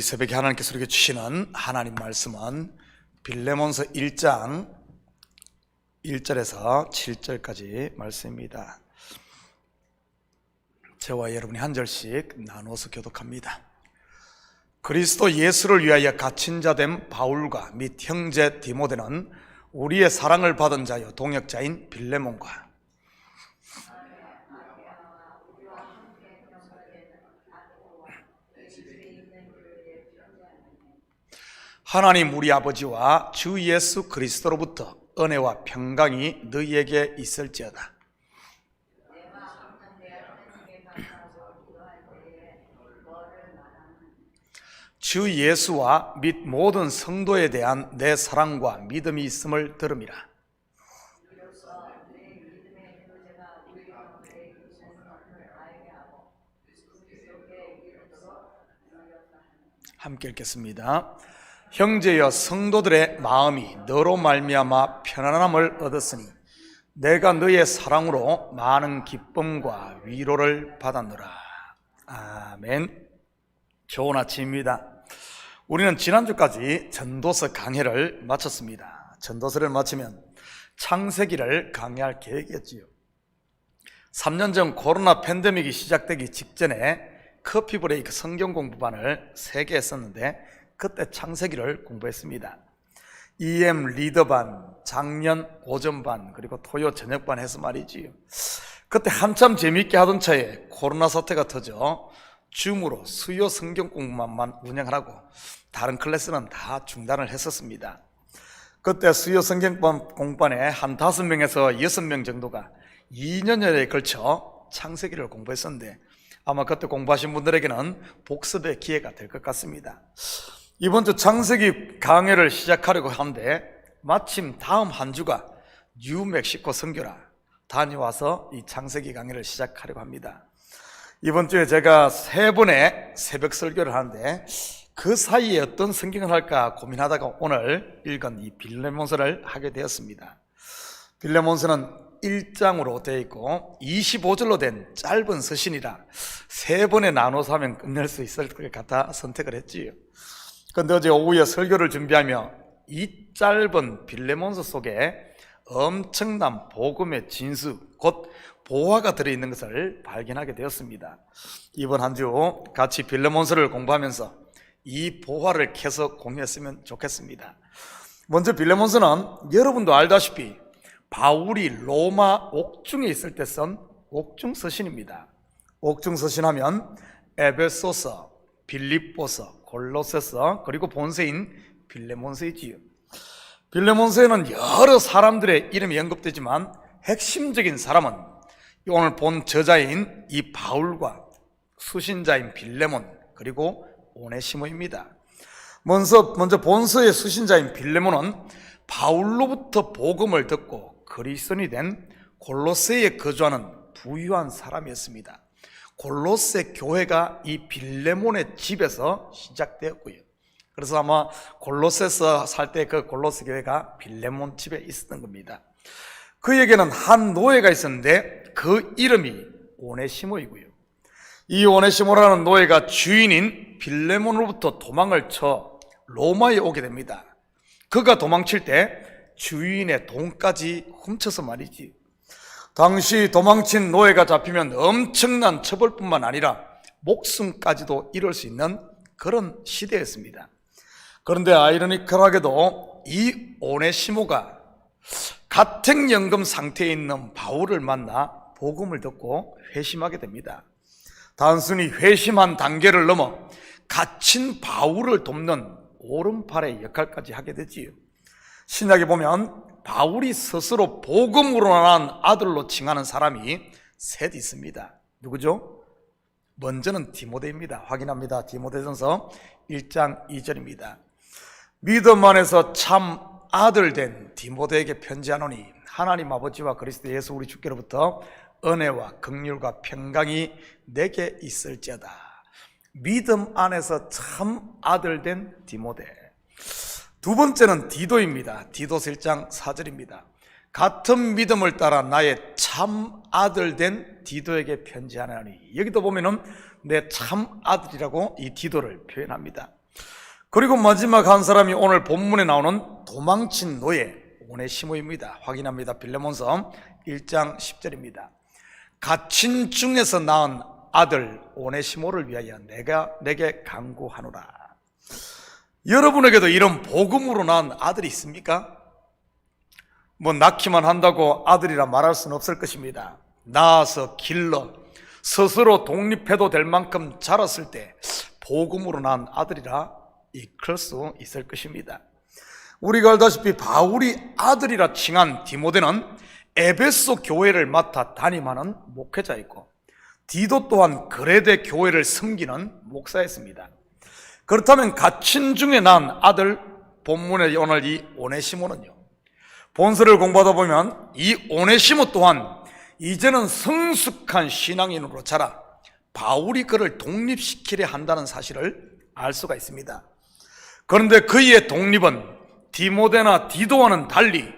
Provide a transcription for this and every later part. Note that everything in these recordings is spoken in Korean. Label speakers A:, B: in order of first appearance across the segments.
A: 이 새벽에 하나님께서 우리에게 주시는 하나님 말씀은 빌레몬서 1장 1절에서 7절까지 말씀입니다. 저와 여러분이 한 절씩 나누어서 교독합니다. 그리스도 예수를 위하여 갇힌 자 된 바울과 및 형제 디모데는 우리의 사랑을 받은 자여 동역자인 빌레몬과 하나님 우리 아버지와 주 예수 그리스도로부터 은혜와 평강이 너희에게 있을지어다. 주 예수와 및 모든 성도에 대한 내 사랑과 믿음이 있음을 들음이라. 함께 읽겠습니다. 형제여, 성도들의 마음이 너로 말미암아 편안함을 얻었으니 내가 너의 사랑으로 많은 기쁨과 위로를 받았노라. 아멘. 좋은 아침입니다. 우리는 지난주까지 전도서 강해를 마쳤습니다. 전도서를 마치면 창세기를 강해할 계획이었지요. 3년 전 코로나 팬데믹이 시작되기 직전에 커피 브레이크 성경 공부반을 3개 했었는데 그때 창세기를 공부했습니다. EM 리더반, 작년 오전반, 그리고 토요 저녁반 해서 말이지요. 그때 한참 재미있게 하던 차에 코로나 사태가 터져 줌으로 수요 성경 공부반만 운영하라고 다른 클래스는 다 중단을 했었습니다. 그때 수요 성경 공부반에 한 5명에서 6명 정도가 2년여에 걸쳐 창세기를 공부했었는데 아마 그때 공부하신 분들에게는 복습의 기회가 될 것 같습니다. 이번 주 창세기 강해를 시작하려고 하는데 마침 다음 한 주가 뉴멕시코 선교라 다녀와서 이 창세기 강해를 시작하려고 합니다. 이번 주에 제가 3번의 새벽 설교를 하는데 그 사이에 어떤 성경을 할까 고민하다가 오늘 읽은 이 빌레몬서를 하게 되었습니다. 빌레몬서는 1장으로 되어 있고 25절로 된 짧은 서신이라 3번에 나눠서 하면 끝낼 수 있을 것 같아 선택을 했지요. 그런데 어제 오후에 설교를 준비하며 이 짧은 빌레몬서 속에 엄청난 복음의 진수, 곧 보화가 들어있는 것을 발견하게 되었습니다. 이번 한 주 같이 빌레몬서를 공부하면서 이 보화를 캐서 공유했으면 좋겠습니다. 먼저 빌레몬서는 여러분도 알다시피 바울이 로마 옥중에 있을 때 쓴 옥중 서신입니다. 옥중 서신 하면 에베소서, 빌립보서, 골로새서, 그리고 본서인 빌레몬서이지요. 빌레몬서에는 여러 사람들의 이름이 언급되지만 핵심적인 사람은 오늘 본 저자인 이 바울과 수신자인 빌레몬 그리고 오네시모입니다. 먼저 본서의 수신자인 빌레몬은 바울로부터 복음을 듣고 그리스도인이 된 골로새에 거주하는 부유한 사람이었습니다. 골로새 교회가 이 빌레몬의 집에서 시작되었고요. 그래서 아마 골로새서 살 때 그 골로새 교회가 빌레몬 집에 있었던 겁니다. 그에게는 한 노예가 있었는데 그 이름이 오네시모이고요. 이 오네시모라는 노예가 주인인 빌레몬으로부터 도망을 쳐 로마에 오게 됩니다. 그가 도망칠 때 주인의 돈까지 훔쳐서 말이지. 당시 도망친 노예가 잡히면 엄청난 처벌뿐만 아니라 목숨까지도 잃을 수 있는 그런 시대였습니다. 그런데 아이러니컬하게도 이 오네시모가 가택연금 상태에 있는 바울을 만나 복음을 듣고 회심하게 됩니다. 단순히 회심한 단계를 넘어 갇힌 바울을 돕는 오른팔의 역할까지 하게 되지요. 신약에 보면 바울이 스스로 복음으로 난 아들로 칭하는 사람이 셋 있습니다. 누구죠? 먼저는 디모데입니다. 확인합니다. 디모데전서 1장 2절입니다. 믿음 안에서 참 아들 된 디모데에게 편지하노니 하나님 아버지와 그리스도 예수 우리 주께로부터 은혜와 긍휼과 평강이 내게 있을지어다. 믿음 안에서 참 아들 된 디모데. 두 번째는 디도입니다. 디도서 1장 4절입니다. 같은 믿음을 따라 나의 참 아들 된 디도에게 편지하나니. 여기도 보면은 내 참 아들이라고 이 디도를 표현합니다. 그리고 마지막 한 사람이 오늘 본문에 나오는 도망친 노예 오네시모입니다. 확인합니다. 빌레몬서 1장 10절입니다. 갇힌 중에서 낳은 아들 오네시모를 위하여 내가 내게 간구하노라. 여러분에게도 이런 복음으로 낳은 아들이 있습니까? 뭐 낳기만 한다고 아들이라 말할 수는 없을 것입니다. 낳아서 길러 스스로 독립해도 될 만큼 자랐을 때 복음으로 낳은 아들이라 이끌 수 있을 것입니다. 우리가 알다시피 바울이 아들이라 칭한 디모데는 에베소 교회를 맡아 담임하는 목회자이고 디도 또한 그레데 교회를 섬기는 목사였습니다. 그렇다면 갇힌 중에 낳은 아들, 본문의 오늘 이 오네시모는요, 본서를 공부하다 보면 이 오네시모 또한 이제는 성숙한 신앙인으로 자라 바울이 그를 독립시키려 한다는 사실을 알 수가 있습니다. 그런데 그의 독립은 디모데나 디도와는 달리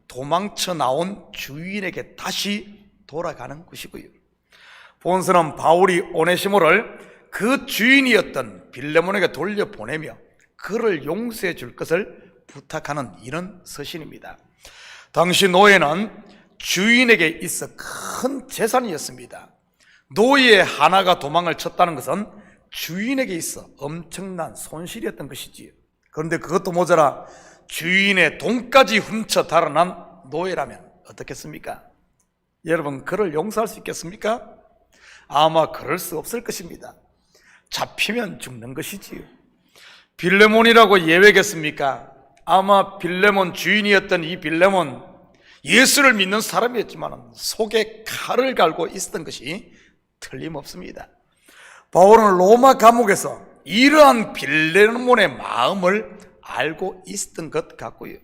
A: 도망쳐 나온 주인에게 다시 돌아가는 것이고요. 본서는 바울이 오네시모를 그 주인이었던 빌레몬에게 돌려보내며 그를 용서해 줄 것을 부탁하는 이런 서신입니다. 당시 노예는 주인에게 있어 큰 재산이었습니다. 노예 하나가 도망을 쳤다는 것은 주인에게 있어 엄청난 손실이었던 것이지요. 그런데 그것도 모자라 주인의 돈까지 훔쳐 달아난 노예라면 어떻겠습니까? 여러분, 그를 용서할 수 있겠습니까? 아마 그럴 수 없을 것입니다. 잡히면 죽는 것이지요. 빌레몬이라고 예외겠습니까? 아마 빌레몬 주인이었던 이 빌레몬, 예수를 믿는 사람이었지만 속에 칼을 갈고 있었던 것이 틀림없습니다. 바울은 로마 감옥에서 이러한 빌레몬의 마음을 알고 있었던 것 같고요.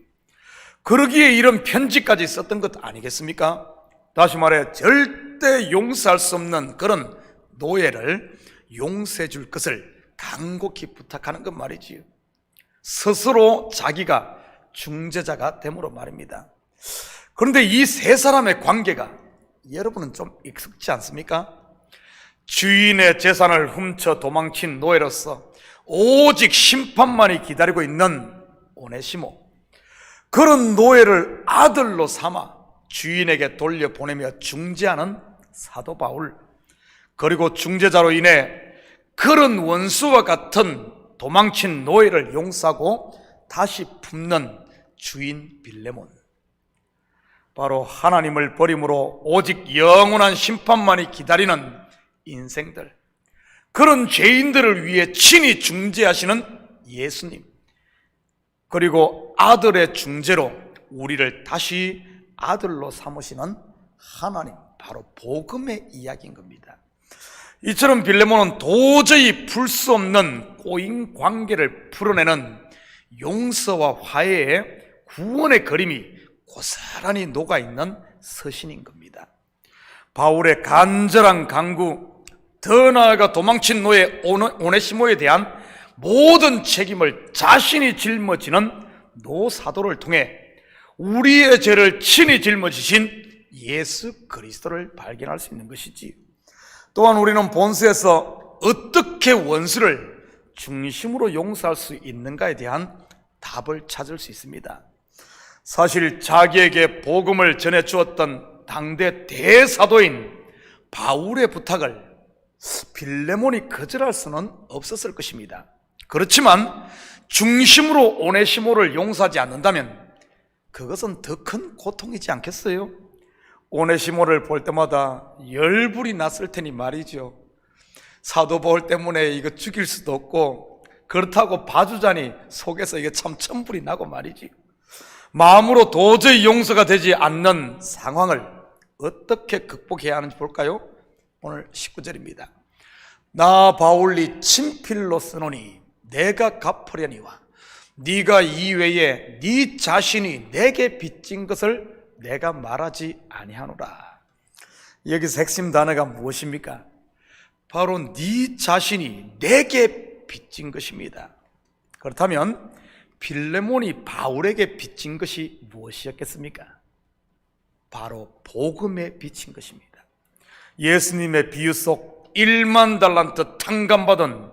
A: 그러기에 이런 편지까지 썼던 것 아니겠습니까? 다시 말해 절대 용서할 수 없는 그런 노예를 용서해 줄 것을 간곡히 부탁하는 것 말이지요. 스스로 자기가 중재자가 됨으로 말입니다. 그런데 이 세 사람의 관계가 여러분은 좀 익숙지 않습니까? 주인의 재산을 훔쳐 도망친 노예로서 오직 심판만이 기다리고 있는 오네시모, 그런 노예를 아들로 삼아 주인에게 돌려보내며 중재하는 사도 바울, 그리고 중재자로 인해 그런 원수와 같은 도망친 노예를 용서하고 다시 품는 주인 빌레몬, 바로 하나님을 버림으로 오직 영원한 심판만이 기다리는 인생들, 그런 죄인들을 위해 친히 중재하시는 예수님, 그리고 아들의 중재로 우리를 다시 아들로 삼으시는 하나님, 바로 복음의 이야기인 겁니다. 이처럼 빌레몬은 도저히 풀 수 없는 꼬인 관계를 풀어내는 용서와 화해의 구원의 그림이 고스란히 녹아있는 서신인 겁니다. 바울의 간절한 간구, 더 나아가 도망친 노예 오네시모에 대한 모든 책임을 자신이 짊어지는 노사도를 통해 우리의 죄를 친히 짊어지신 예수 그리스도를 발견할 수 있는 것이지. 또한 우리는 본서에서 어떻게 원수를 중심으로 용서할 수 있는가에 대한 답을 찾을 수 있습니다. 사실 자기에게 복음을 전해 주었던 당대 대사도인 바울의 부탁을 빌레몬이 거절할 수는 없었을 것입니다. 그렇지만 중심으로 오네시모를 용서하지 않는다면 그것은 더 큰 고통이지 않겠어요? 오네시모를 볼 때마다 열불이 났을 테니 말이죠. 사도 바울 때문에 이거 죽일 수도 없고, 그렇다고 봐주자니 속에서 이게 참 천불이 나고 말이지. 마음으로 도저히 용서가 되지 않는 상황을 어떻게 극복해야 하는지 볼까요? 오늘 19절입니다. 나 바울이 친필로 쓰노니 내가 갚으려니와 네가 이외에 네 자신이 내게 빚진 것을 내가 말하지 아니하노라. 여기서 핵심 단어가 무엇입니까? 바로 네 자신이 내게 빚진 것입니다. 그렇다면 빌레몬이 바울에게 빚진 것이 무엇이었겠습니까? 바로 복음에 빚진 것입니다. 예수님의 비유 속 1만 달란트 탕감받은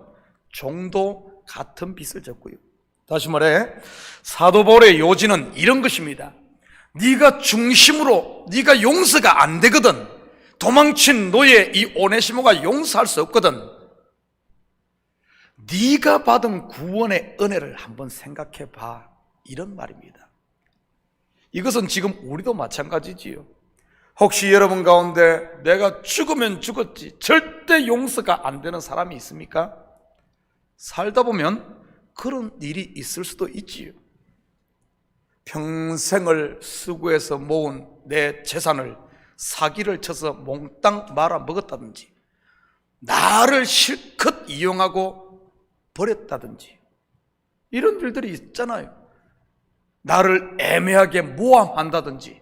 A: 종도 같은 빚을 졌고요. 다시 말해 사도 바울의 요지는 이런 것입니다. 네가 중심으로 네가 용서가 안 되거든, 도망친 너의 이 오네시모가 용서할 수 없거든, 네가 받은 구원의 은혜를 한번 생각해 봐, 이런 말입니다. 이것은 지금 우리도 마찬가지지요. 혹시 여러분 가운데 내가 죽으면 죽었지 절대 용서가 안 되는 사람이 있습니까? 살다 보면 그런 일이 있을 수도 있지요. 평생을 수고해서 모은 내 재산을 사기를 쳐서 몽땅 말아 먹었다든지, 나를 실컷 이용하고 버렸다든지, 이런 일들이 있잖아요. 나를 애매하게 모함한다든지,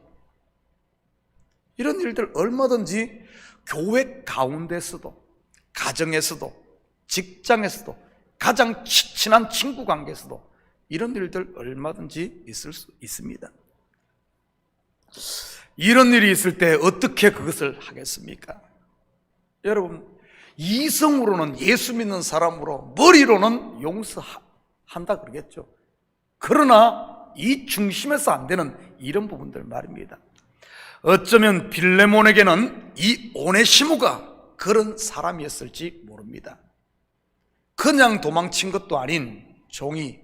A: 이런 일들 얼마든지 교회 가운데서도, 가정에서도, 직장에서도, 가장 친한 친구 관계에서도 이런 일들 얼마든지 있을 수 있습니다. 이런 일이 있을 때 어떻게 그것을 하겠습니까? 여러분, 이성으로는 예수 믿는 사람으로, 머리로는 용서한다 그러겠죠. 그러나 이 중심에서 안 되는 이런 부분들 말입니다. 어쩌면 빌레몬에게는 이 오네시모가 그런 사람이었을지 모릅니다. 그냥 도망친 것도 아닌 종이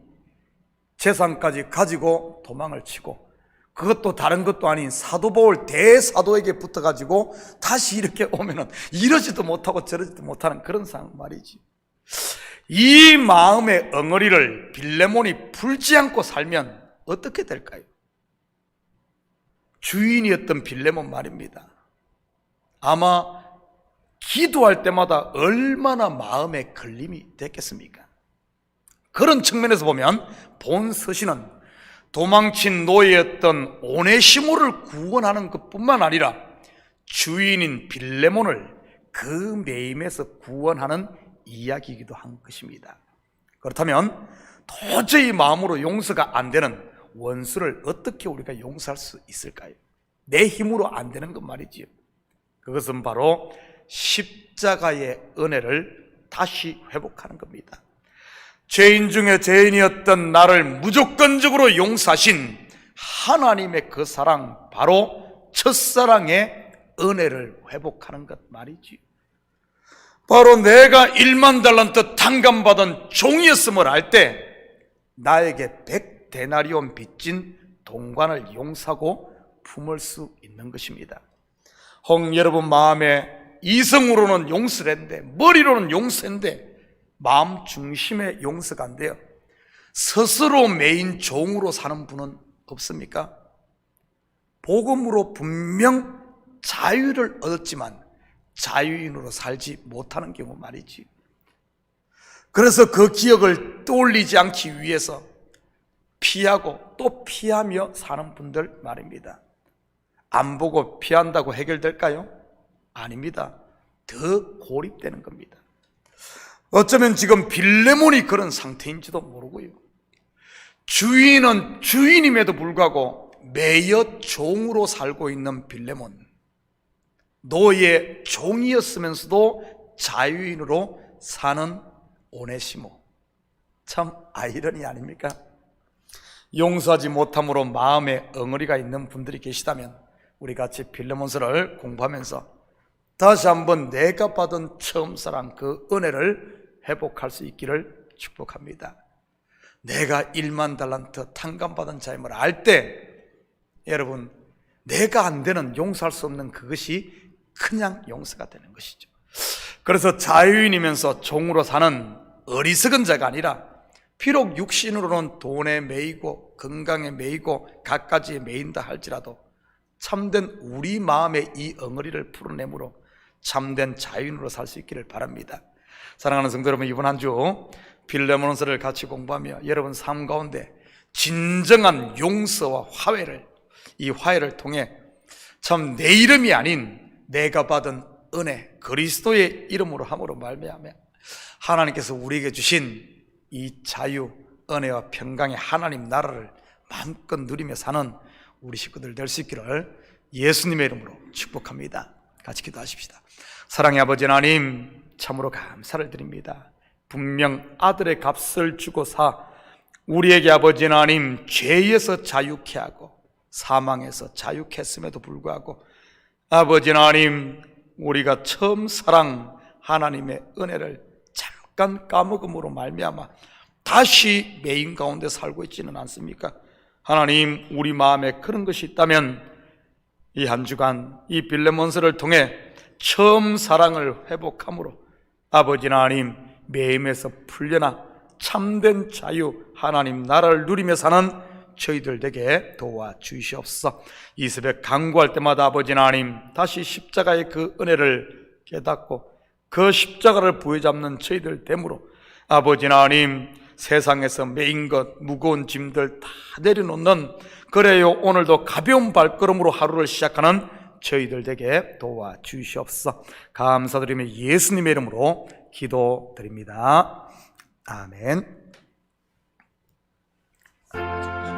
A: 재산까지 가지고 도망을 치고, 그것도 다른 것도 아닌 사도 바울 대사도에게 붙어가지고 다시 이렇게 오면은 이러지도 못하고 저러지도 못하는 그런 상황 말이지. 이 마음의 엉어리를 빌레몬이 풀지 않고 살면 어떻게 될까요? 주인이었던 빌레몬 말입니다. 아마 기도할 때마다 얼마나 마음에 걸림이 됐겠습니까? 그런 측면에서 보면 본 서신은 도망친 노예였던 오네시모를 구원하는 것뿐만 아니라 주인인 빌레몬을 그 매임에서 구원하는 이야기이기도 한 것입니다. 그렇다면 도저히 마음으로 용서가 안 되는 원수를 어떻게 우리가 용서할 수 있을까요? 내 힘으로 안 되는 것 말이지요. 그것은 바로 십자가의 은혜를 다시 회복하는 겁니다. 죄인 중에 죄인이었던 나를 무조건적으로 용서하신 하나님의 그 사랑, 바로 첫사랑의 은혜를 회복하는 것 말이지. 바로 내가 1만 달란트 탕감받은 종이었음을 알 때 나에게 100데나리온 빚진 동관을 용서하고 품을 수 있는 것입니다. 혹 여러분 마음에 이성으로는 용서를 했는데, 머리로는 용서했는데 마음 중심에 용서가 안 돼요. 스스로 매인 종으로 사는 분은 없습니까? 복음으로 분명 자유를 얻었지만 자유인으로 살지 못하는 경우 말이지. 그래서 그 기억을 떠올리지 않기 위해서 피하고 또 피하며 사는 분들 말입니다. 안 보고 피한다고 해결될까요? 아닙니다. 더 고립되는 겁니다. 어쩌면 지금 빌레몬이 그런 상태인지도 모르고요. 주인은 주인임에도 불구하고 매여 종으로 살고 있는 빌레몬, 노예 종이었으면서도 자유인으로 사는 오네시모, 참 아이러니 아닙니까? 용서하지 못함으로 마음에 엉어리가 있는 분들이 계시다면 우리 같이 빌레몬서를 공부하면서 다시 한번 내가 받은 처음 사랑 그 은혜를 회복할 수 있기를 축복합니다. 내가 1만 달란트 탕감받은 자임을 알 때 여러분, 내가 안 되는, 용서할 수 없는 그것이 그냥 용서가 되는 것이죠. 그래서 자유인이면서 종으로 사는 어리석은 자가 아니라, 비록 육신으로는 돈에 매이고 건강에 매이고 갖가지에 매인다 할지라도 참된 우리 마음의 이 엉어리를 풀어내므로 참된 자유인으로 살 수 있기를 바랍니다. 사랑하는 성도 여러분, 이번 한 주 빌레몬서를 같이 공부하며 여러분 삶 가운데 진정한 용서와 화해를, 이 화해를 통해 참 내 이름이 아닌 내가 받은 은혜, 그리스도의 이름으로 함으로 말미암아 하나님께서 우리에게 주신 이 자유, 은혜와 평강의 하나님 나라를 마음껏 누리며 사는 우리 식구들 될 수 있기를 예수님의 이름으로 축복합니다. 같이 기도하십시다. 사랑의 아버지 하나님, 참으로 감사를 드립니다. 분명 아들의 값을 주고 사 우리에게 아버지 하나님 죄에서 자유케 하고 사망에서 자유케 했음에도 불구하고 아버지 하나님 우리가 처음 사랑 하나님의 은혜를 잠깐 까먹음으로 말미암아 다시 매인 가운데 살고 있지는 않습니까? 하나님, 우리 마음에 그런 것이 있다면 이 한 주간 이 빌레몬서를 통해 처음 사랑을 회복함으로 아버지 하나님 매임에서 풀려나 참된 자유 하나님 나라를 누리며 사는 저희들 되게 도와주시옵소서. 이 새벽 간구할 때마다 아버지 하나님 다시 십자가의 그 은혜를 깨닫고 그 십자가를 부여잡는 저희들 되므로 아버지 하나님 세상에서 매인 것 무거운 짐들 다 내려놓는 그래요 오늘도 가벼운 발걸음으로 하루를 시작하는 저희들 되게 도와주시옵소서. 감사드리며 예수님의 이름으로 기도드립니다. 아멘.